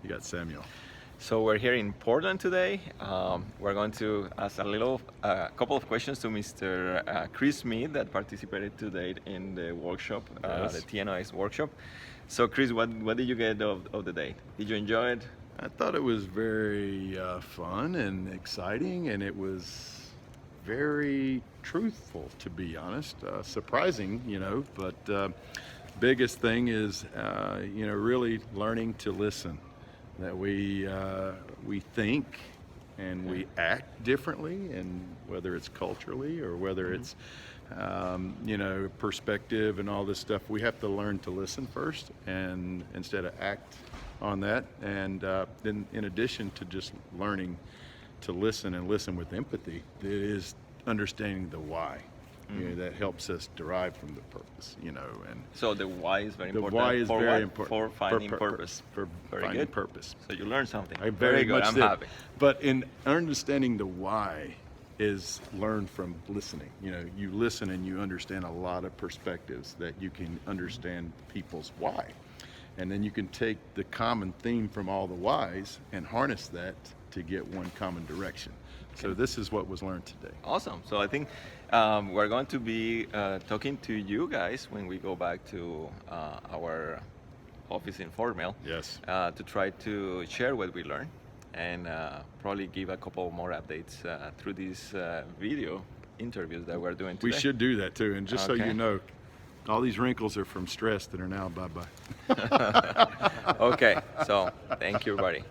You got Samuel. So we're here in Portland today. We're going to ask a couple of questions to Mr. Chris Smith that participated today in the workshop, the Yes. TNOX workshop. So Chris, what did you get of the day? Did you enjoy it? I thought it was very fun and exciting, and it was very truthful, to be honest. Surprising, but biggest thing is, really learning to listen. That we think and we act differently, and whether it's culturally or whether it's perspective and all this stuff, we have to learn to listen first, and instead of act on that. And then, in addition to just learning to listen and listen with empathy, it is understanding the why. That helps us derive from the purpose, and So the why is very the important. why is For very what? important For finding purpose. For Very finding good. purpose. So you learned something. I Very good. much I'm did. happy. But in understanding the why is learned from listening. You listen and you understand a lot of perspectives that you can understand people's why. And then you can take the common theme from all the whys and harness that to get one common direction. So this is what was learned today. Awesome. So I think we're going to be talking to you guys when we go back to our office in Fort Mill. Yes. To try to share what we learned and probably give a couple more updates through these video interviews that we're doing today. We should do that too. And just so Okay. you know, all these wrinkles are from stress that are now bye-bye. Okay. So thank you, everybody.